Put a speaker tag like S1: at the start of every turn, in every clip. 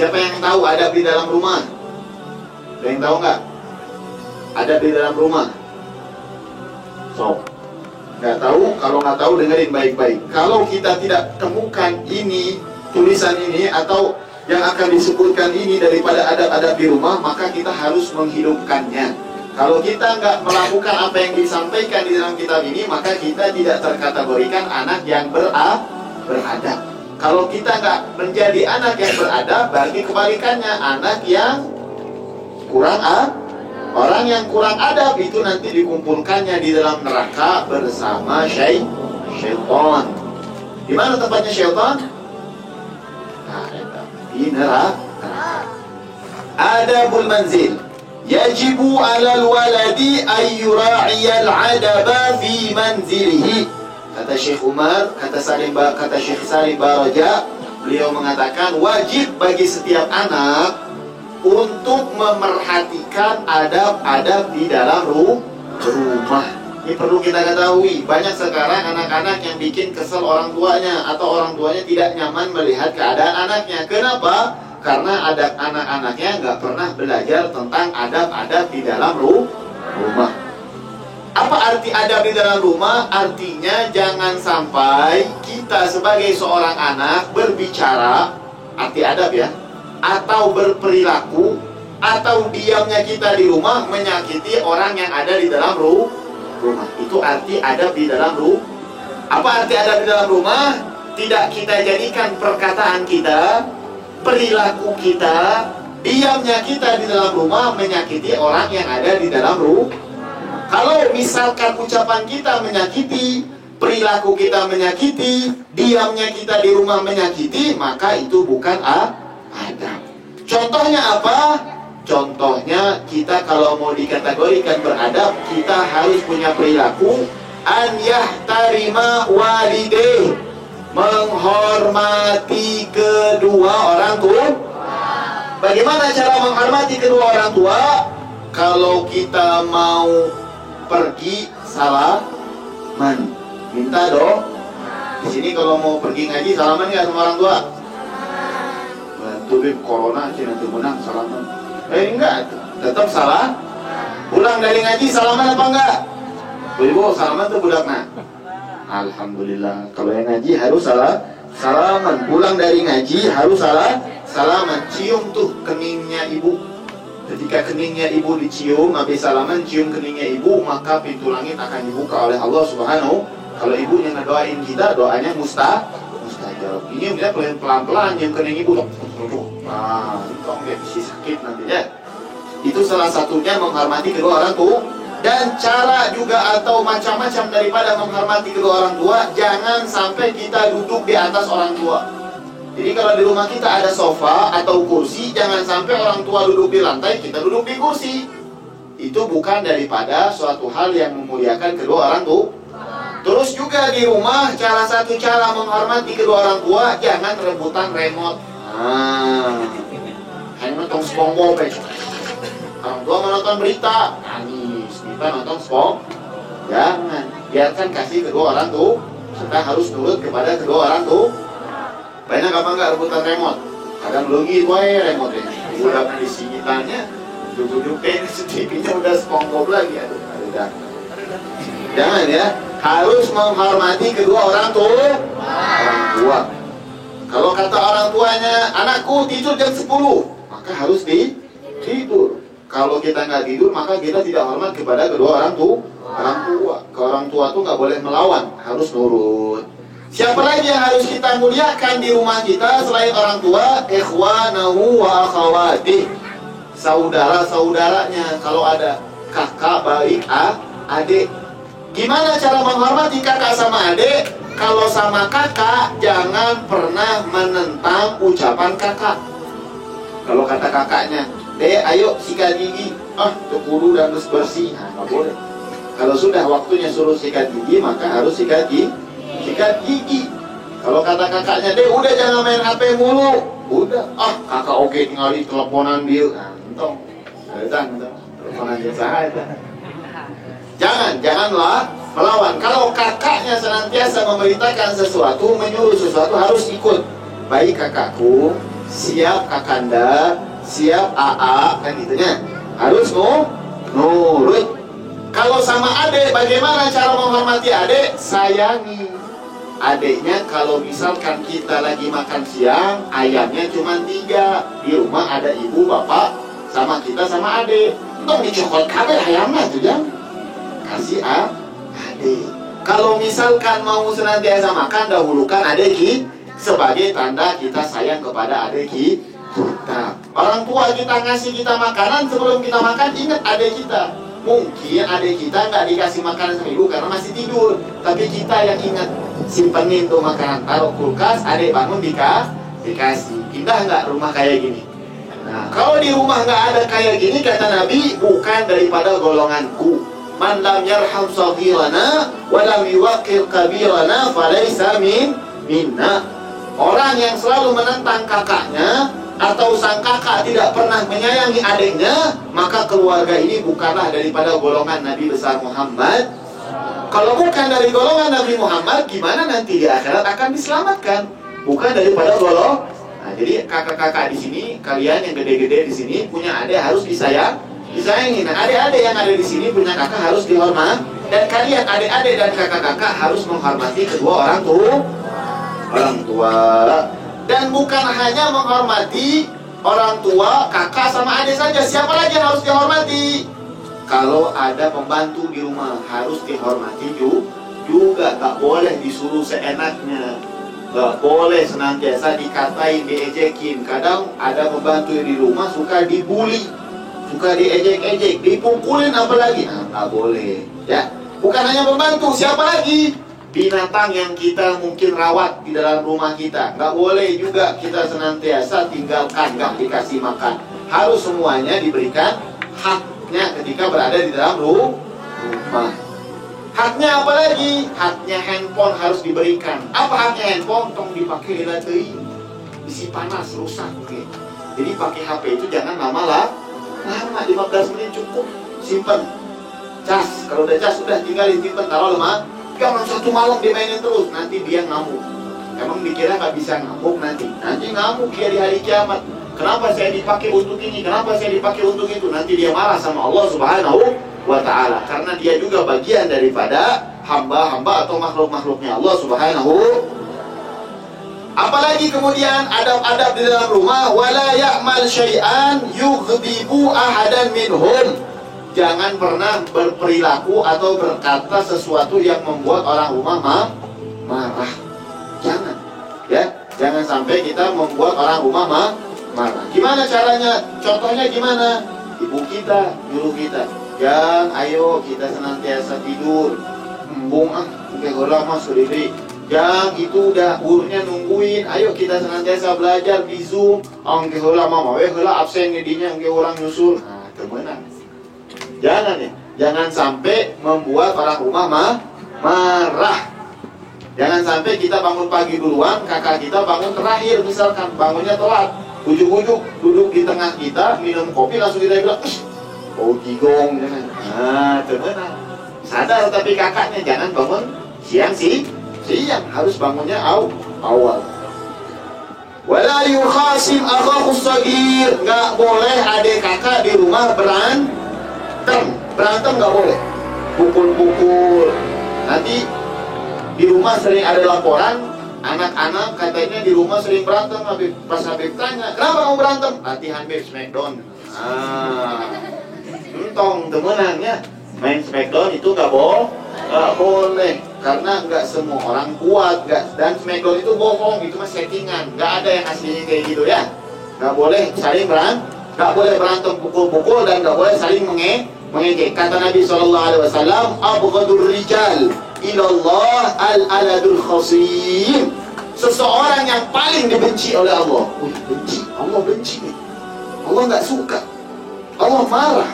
S1: Siapa yang tahu adab di dalam rumah? Ada yang tahu nggak? Adab di dalam rumah? So, nggak tahu? Kalau nggak tahu dengerin baik-baik. Kalau kita tidak temukan ini, tulisan ini atau yang akan disebutkan ini daripada adab-adab di rumah, maka kita harus menghidupkannya. Kalau kita nggak melakukan apa yang disampaikan di dalam kitab ini, maka kita tidak terkategorikan anak yang beradab. Kalau kita nggak menjadi anak yang beradab, berarti kebalikannya, anak yang kurang orang yang kurang adab itu nanti dikumpulkannya di dalam neraka bersama syaitan. Di mana tempatnya syaitan? Nah, di neraka. Adabul manzil. Yajibu 'alal waladi ay yura'iyal 'adaba fi manzilihi. Kata Syekh Umar, kata Syekh Salim Baraja, beliau mengatakan wajib bagi setiap anak untuk memerhatikan adab-adab di dalam rumah. Ini perlu kita ketahui. Banyak sekarang anak-anak yang bikin kesel orang tuanya, atau orang tuanya tidak nyaman melihat keadaan anaknya. Kenapa? Karena adab anak-anaknya nggak pernah belajar tentang adab-adab di dalam rumah. Apa arti adab di dalam rumah? Artinya jangan sampai kita sebagai seorang anak berbicara, arti adab ya, atau berperilaku, atau diamnya kita di rumah menyakiti orang yang ada di dalam rumah. Itu arti adab di dalam rumah. Apa arti adab di dalam rumah? Tidak kita jadikan perkataan kita, perilaku kita, diamnya kita di dalam rumah menyakiti orang yang ada di dalam rumah. Kalau misalkan ucapan kita menyakiti, perilaku kita menyakiti, diamnya kita di rumah menyakiti, maka itu bukan adab. Contohnya apa? Contohnya kita kalau mau dikategorikan beradab, kita harus punya perilaku an yahtarima walidayh, menghormati kedua orang tua. Bagaimana cara menghormati kedua orang tua? Kalau kita mau pergi salaman, minta dong. Di sini kalau mau pergi ngaji salaman nggak sama orang tua? Bantu deh corona aja nanti menang salaman. Enggak, tetap salah. Pulang dari ngaji salaman apa enggak? Ibu salaman tuh budaknya. Alhamdulillah. Kalau yang ngaji harus salaman. Pulang dari ngaji harus salaman. Cium tuh keningnya ibu. Ketika keningnya ibu dicium, habis salaman cium keningnya ibu, maka pintu langit akan dibuka oleh Allah Subhanahu. Kalau ibunya ngedoain kita, doanya mustajab. Ini dia pelan-pelan cium kening ibu. Nah, itu nggak bisa sakit nanti ya. Itu salah satunya menghormati kedua orang tua. Dan cara juga atau macam-macam daripada menghormati kedua orang tua, jangan sampai kita duduk di atas orang tua. Jadi kalau di rumah kita ada sofa atau kursi, jangan sampai orang tua duduk di lantai, kita duduk di kursi. Itu bukan daripada suatu hal yang memuliakan kedua orang tua. Terus juga di rumah, satu cara menghormati kedua orang tua, jangan rebutan remote. Hanya nonton SpongeBob aja. Orang tua menonton berita, nangis. Kita nonton SpongeBob. Jangan, biarkan kasih kedua orang tua. Kita harus nurut kepada kedua orang tua. Banyak apa enggak rebutan remote? Kadang logi gue remote ini. Udah di singitannya, duduk-duduknya TV-nya udah SpongeBob lagi. Aduh. Jangan ya, harus menghormati kedua orang tua. Kalau kata orang tuanya, anakku tidur jam 10, maka harus tidur. Kalau kita nggak tidur, maka kita tidak hormat kepada kedua orang tua. Ke orang tua tuh nggak boleh melawan, harus nurut. Siapa lagi yang harus kita muliakan di rumah kita selain orang tua? Ikhwanahu wa akhawatih, saudara-saudaranya. Kalau ada kakak baik adik. Gimana cara menghormati kakak sama adik? Kalau sama kakak, jangan pernah menentang ucapan kakak. Kalau kata kakaknya, ayo sikat gigi, keburu dan bersih. Nah, nggak boleh. Kalau sudah waktunya suruh sikat gigi, maka harus sikat gigi. Kalau kata kakaknya, udah jangan main HP mulu. Udah, kakak oke tinggal di teleponan dia. Nah, entong. Teleponan biasa aja. Janganlah melawan. Kalau kakaknya senantiasa memerintahkan sesuatu, menyuruh sesuatu, harus ikut. Baik kakakku, siap kakanda, siap AA, kan gitunya. Harus nurut. Kalau sama adik, bagaimana cara menghormati adik? Sayangi adiknya. Kalau misalkan kita lagi makan siang, ayamnya cuma 3, di rumah ada ibu, bapak, sama kita, sama adik, untuk dicokot kabel ayamnya tuh ya, kasih adik. Kalau misalkan mau senantiasa makan, dahulukan adik sebagai tanda kita sayang kepada adik kita. Orang tua kita ngasih kita makanan, sebelum kita makan ingat adik kita. Mungkin adik kita nggak dikasih makanan sama ibu karena masih tidur, tapi kita yang ingat, simpenin tuh makanan, taruh kulkas, adik bangun dikasih. Indah nggak rumah kayak gini? Nah, kalau di rumah nggak ada kayak gini, kata Nabi, bukan daripada golonganku. Man lam yarham saghirana wa lam yuwaqqir kabirana falaysa minna. Orang yang selalu menentang kakaknya atau sang kakak tidak pernah menyayangi adiknya, maka keluarga ini bukanlah daripada golongan Nabi besar Muhammad. Kalau bukan dari golongan Nabi Muhammad, gimana nanti di akhirat akan diselamatkan? Bukan daripada golongan. Nah, jadi kakak-kakak di sini, kalian yang gede-gede di sini punya adik harus disayangi. Nah, adik-adik yang ada di sini punya kakak harus dihormati, dan kalian adik-adik dan kakak-kakak harus menghormati kedua orang tua. Dan bukan hanya menghormati orang tua, kakak sama adik saja. Siapa lagi yang harus dihormati? Kalau ada pembantu di rumah harus dihormati juga. Gak boleh disuruh seenaknya, gak boleh senantiasa dikatain, diejekin. Kadang ada pembantu di rumah suka dibully, suka diejek-ejek, dipukulin apalagi. Nah, gak boleh ya. Bukan hanya pembantu, siapa lagi? Binatang yang kita mungkin rawat di dalam rumah kita, nggak boleh juga kita senantiasa tinggalkan, nggak dikasih makan. Harus semuanya diberikan haknya ketika berada di dalam rumah. Haknya apa lagi? Haknya handphone harus diberikan. Apa haknya handphone? Tong dipakai di latih, isi panas, rusak. Oke. Jadi pakai HP itu jangan lama 15 menit cukup, simpen. Cas, kalau udah cas sudah tinggalin, simpen, taruh lemah. Jangan satu malam dimainin terus, nanti dia ngamuk. Emang dikira nggak bisa ngamuk nanti ngamuk dia di hari kiamat. Kenapa saya dipakai untuk ini? Kenapa saya dipakai untuk itu? Nanti dia marah sama Allah Subhanahu wa Ta'ala, karena dia juga bagian daripada hamba-hamba atau makhluk-makhluknya Allah Subhanahu. Apalagi kemudian adab-adab di dalam rumah, wala ya'mal syai'an yughdibu ahadan minhum. Jangan pernah berperilaku atau berkata sesuatu yang membuat orang rumah marah. Jangan, ya. Jangan sampai kita membuat orang rumah marah. Gimana caranya? Contohnya gimana? Ibu kita nyuruh kita, "Jang, ayo kita senantiasa tidur. Embung oke heula mah sudiri. Jang, itu udah gurunya nungguin. Ayo kita senantiasa belajar di Zoom. Angge heula mah we heula absen dinya angge orang nyusul." Nah, temenan. Jangan sampai membuat orang rumah marah. Jangan sampai kita bangun pagi duluan, kakak kita bangun terakhir, misalkan bangunnya telat, ujuk-ujuk duduk di tengah kita, minum kopi, langsung kita bilang, "Oh gigong." Nah, temenan. Sadar tapi kakaknya, jangan bangun siang, harus bangunnya awal. Wala yukhasim akhahu shagir. Nggak boleh adik kakak di rumah berantem nggak boleh, pukul-pukul. Nanti di rumah sering ada laporan, anak-anak katanya di rumah sering berantem. Pas Habib tanya, "Kenapa kamu berantem?" "Latihan Habib Smackdown." Entong temenannya main Smackdown itu nggak boleh, karena nggak semua orang kuat, dan Smackdown itu bohong, itu mah settingan, nggak ada yang aslinya kayak gitu ya. Nggak boleh saling nggak boleh berantem pukul-pukul, dan nggak boleh saling mengejek. Kata Nabi SAW, "Abghadur rijal ilallah al-aladul khasim." Seseorang yang paling dibenci oleh Allah. Benci, Allah benci nih. Allah nggak suka, Allah marah.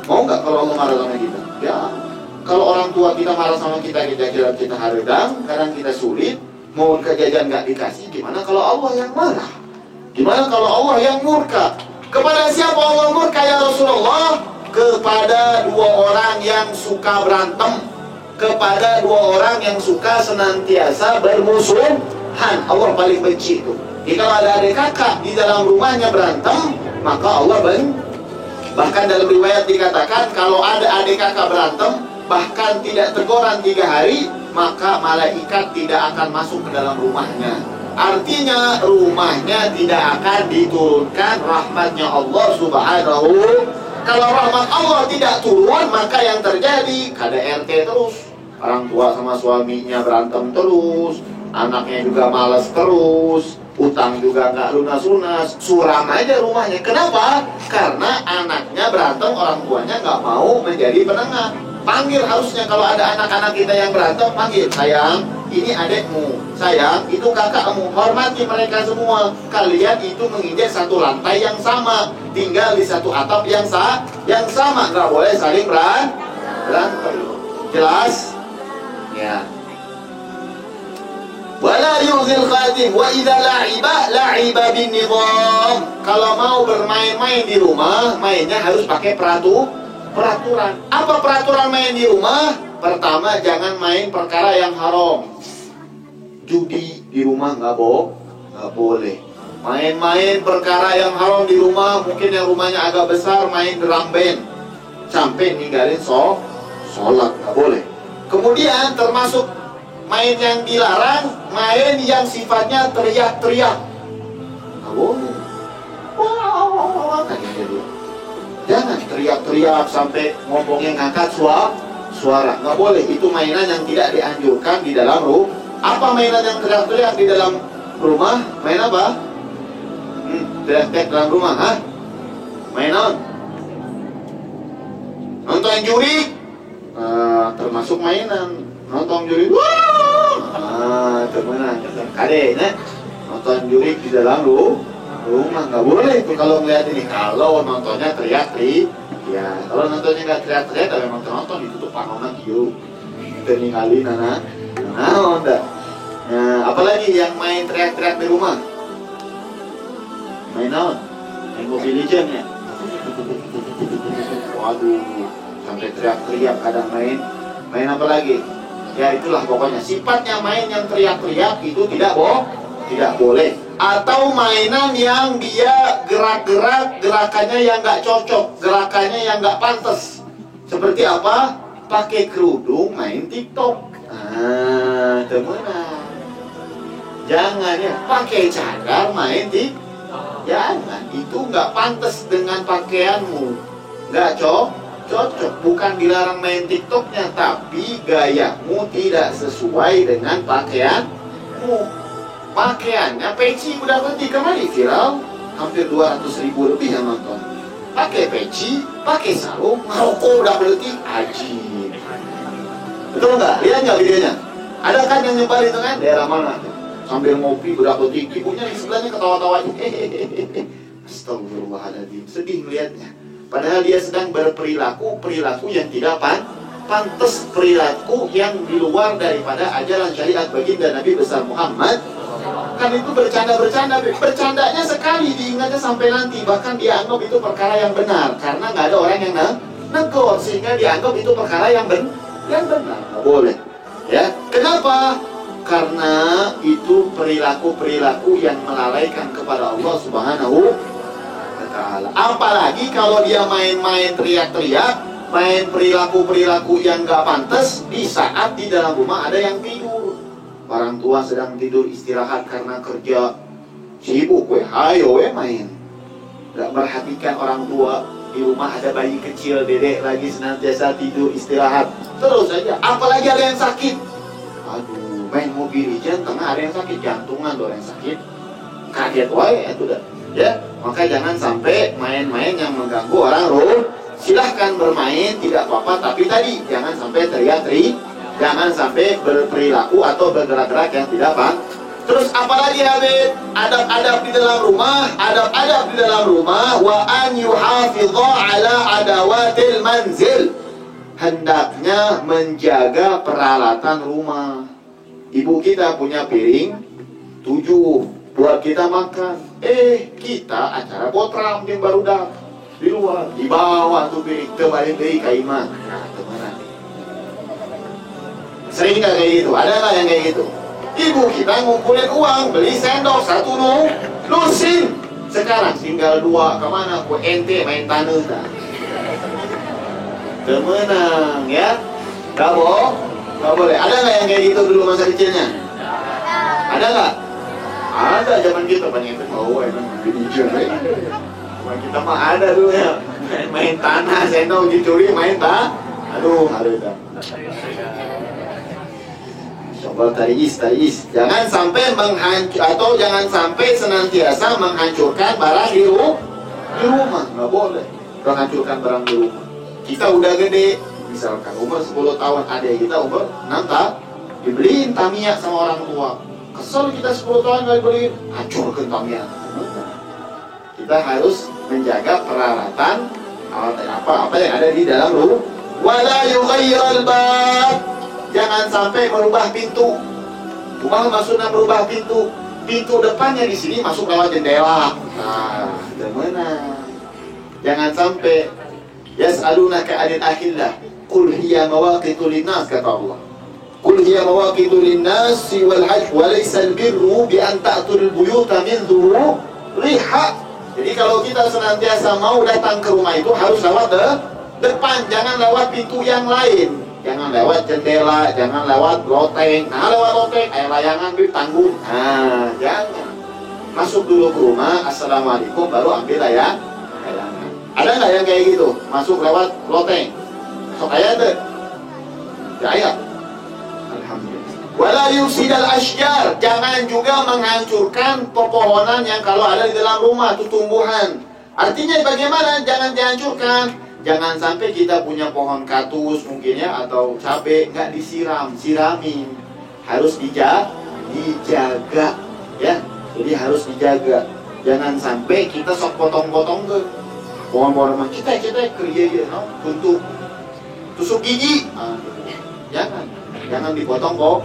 S1: Mau nggak kalau Allah marah sama kita? Ya. Kalau orang tua kita marah sama kita haredang, kadang kita sulit, mau kejajan nggak dikasih. Gimana kalau Allah yang marah? Gimana kalau Allah yang murka? Kepada siapa Allah murka ya Rasulullah? Kepada dua orang yang suka berantem, kepada dua orang yang suka senantiasa Allah paling benci itu. Jadi kalau ada adik kakak di dalam rumahnya berantem, maka Allah bahkan dalam riwayat dikatakan kalau ada adik kakak berantem, bahkan tidak teguran 3 hari, maka malaikat tidak akan masuk ke dalam rumahnya. Artinya rumahnya tidak akan diturunkan rahmatnya Allah subhanahu. Kalau rahmat Allah tidak turun, maka yang terjadi KDRT terus. Orang tua sama suaminya berantem terus, anaknya juga malas terus, utang juga nggak lunas-lunas, suram aja rumahnya. Kenapa? Karena anaknya berantem, orang tuanya nggak mau menjadi penengah. Panggil harusnya kalau ada anak-anak kita yang berantem, panggil, sayang, ini adekmu, sayang, itu kakakmu. Hormati mereka semua. Kalian itu menginjak satu lantai yang sama, tinggal di satu atap yang sama. Nggak boleh saling berantem. Jelas? Ya. Wala yu'zil khadim wa idza la'iba bin nizam. Kalau mau bermain-main di rumah, mainnya harus pakai peraturan. Apa peraturan main di rumah? Pertama, jangan main perkara yang haram. Judi di rumah nggak boleh. Main-main perkara yang haram di rumah, mungkin yang rumahnya agak besar, main drum band sampai ninggalin sholat, nggak boleh. Kemudian termasuk main yang dilarang, main yang sifatnya teriak-teriak. Nggak boleh. Wah, jangan teriak-teriak sampai ngomongnya ngangkat suara. Nggak boleh. Itu mainan yang tidak dianjurkan di dalam rumah. Apa mainan yang teriak-teriak di dalam rumah? Main apa? Teriak-teriak dalam rumah, hah? Mainan? Nonton juri? Termasuk mainan. Nonton juri, temenan kadenya nonton juri di dalam rumah nggak boleh itu. Kalau ngeliat ini, kalau nontonnya teriak-teriak, ya kalau nontonnya nggak teriak-teriak, kalau memang nonton ditutup panongan kieu, kita ninggalin enggak. Nah, apalagi yang main teriak-teriak di rumah? Main naon? Main Mobile Legends ya? Waduh, sampai teriak-teriak kadang main apa lagi? Ya itulah pokoknya, sifatnya main yang teriak-teriak itu tidak boleh. Atau mainan yang dia gerak-gerak, gerakannya yang nggak cocok, gerakannya yang nggak pantas. Seperti apa? Pakai kerudung main TikTok. Temenan. Jangan ya, pakai cadar main TikTok. Jangan, itu nggak pantas dengan pakaianmu. Nggak cocok. Bukan dilarang main TikToknya, tapi gayamu tidak sesuai dengan pakaianmu. Pakaiannya peci udah berhenti kemari viral, hampir 200.000 lebih yang nonton. Pakai peci, pakai sarung, ngerokok udah berhenti, ajib. Betul nggak? Lihat nggak videonya? Ada kan yang nyebar itu kan? Daerah mana? Sambil ngopi berapa detik, ibunya di sebelahnya ketawa-tawa. Astagfirullahaladzim, sedih melihatnya. Padahal dia sedang berperilaku yang tidak pantas, perilaku yang di luar daripada ajaran syariat baginda Nabi besar Muhammad. Kan itu bercandanya sekali, diingatnya sampai nanti. Bahkan dia anggap itu perkara yang benar, karena nggak ada orang yang negur, sehingga dianggap itu perkara yang benar. Nggak boleh. Ya, kenapa? Karena itu perilaku yang melalaikan kepada Allah Subhanahu. Apalagi kalau dia main-main teriak-teriak, main perilaku yang gak pantas di saat di dalam rumah ada yang tidur. Orang tua sedang tidur istirahat karena kerja, sibuk hayo main. Gak perhatikan orang tua, di rumah ada bayi kecil, dedek lagi senantiasa tidur istirahat terus saja. Apalagi ada yang sakit, aduh, main Mobile Legends tengah ada yang sakit, jantungan ada yang sakit, kaget wae itu dah. Ya, maka jangan sampai main-main yang mengganggu orang silahkan bermain, tidak apa-apa, tapi tadi jangan sampai teriak-teriak, jangan sampai berperilaku atau bergerak-gerak yang tidak pantas. Terus apalagi Habib? Adab-adab di dalam rumah, wa an yuhafidha ala adawatil manzil. Hendaknya menjaga peralatan rumah. Ibu kita punya piring 7 buat kita makan. Kita acara potram yang baru dah di luar, di bawah tuh piring kembali dari kaimah. Nah, teman-teman, sering nggak kayak gitu? Ada nggak yang kayak gitu? Ibu kita ngumpulin uang, beli sendok 1 lusin. Sekarang tinggal 2, kemana? Ku ente main tanah dah. Temenang ya. Gak boleh. Ada nggak yang kayak gitu dulu masa kecilnya? Ada nggak? Ada zaman kita banyak itu. Oh emang jujur ya. Zaman kita mah ada dulu ya. Main tanah, sendok dicuri, main tanah. Aduh, dah. Coba taris. Jangan sampai jangan sampai senantiasa menghancurkan barang di rumah. Nggak boleh menghancurkan barang di rumah. Kita udah gede, misalkan umur 10 tahun, adik kita umur 6 tahun, dibeliin Tamiya sama orang tua. Kesel kita 10 tahun nggak dibeliin, hancurkan Tamiya. Kita harus menjaga peralatan apa yang ada di dalam rumah. Wala yughayyirul bab. Jangan sampai merubah pintu. Rumah maksudnya merubah pintu. Pintu depannya di sini masuk lewat jendela. Nah, gimana? Jangan sampai yas'alunaka 'anil ahillah. Qul hiya mawaqitu lin-nas, kata Allah. Qul hiya mawaqitu lin-nas wal hajj wa laysa al-birru bi an ta'tul buyuta min dhuriha. Jadi kalau kita senantiasa mau datang ke rumah itu harus lewat depan, jangan lewat pintu yang lain. Jangan lewat jendela, jangan lewat loteng. Nah, lewat loteng, layangan tanggung. Nah, jangan. Masuk dulu ke rumah, assalamualaikum, baru ambil layangan. Ada nggak yang kayak gitu? Masuk lewat loteng. Sok ayat deh. Ya ayat. Alhamdulillah. Wala yusidal ashjar. Jangan juga menghancurkan pepohonan yang kalau ada di dalam rumah, itu tumbuhan. Artinya bagaimana? Jangan dihancurkan. Jangan sampai kita punya pohon katus mungkin ya, atau cabai, nggak siramin. Harus dijaga ya. Jadi harus dijaga. Jangan sampai kita sok potong-potong ke pohon-pohon kita kerja no? Untuk tusuk gigi. Jangan dipotong kok.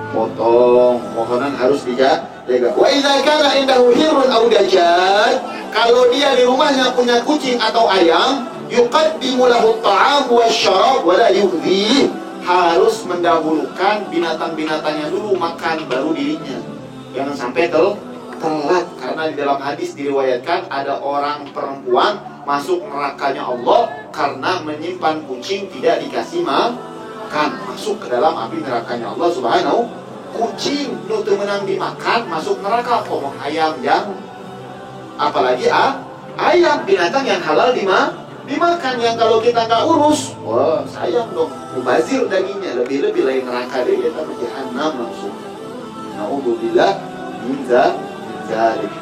S1: Potong. Pohonan harus dijaga. Wa idza kana indahu hirun aw dajjal. Kalau dia di rumahnya punya kucing atau ayam, yuqaddimu lahu at-ta'am wasyarab wa la yu'dhi. Harus mendahulukan binatang-binatangnya dulu makan, baru dirinya. Jangan sampai telat, karena di dalam hadis diriwayatkan ada orang perempuan masuk nerakanya Allah karena menyimpan kucing tidak dikasih makan. Masuk ke dalam api nerakanya Allah subhanahu. Kucing nu teu meunang dimakan masuk neraka, ngomong ayam yang apalagi ayam, binatang yang halal dimakan, yang kalau kita nggak urus, wah sayang dong, mubazir dagingnya, lebih-lebih lain neraka deh, kita ke jahanam langsung. Na'udzubillah min dzalik.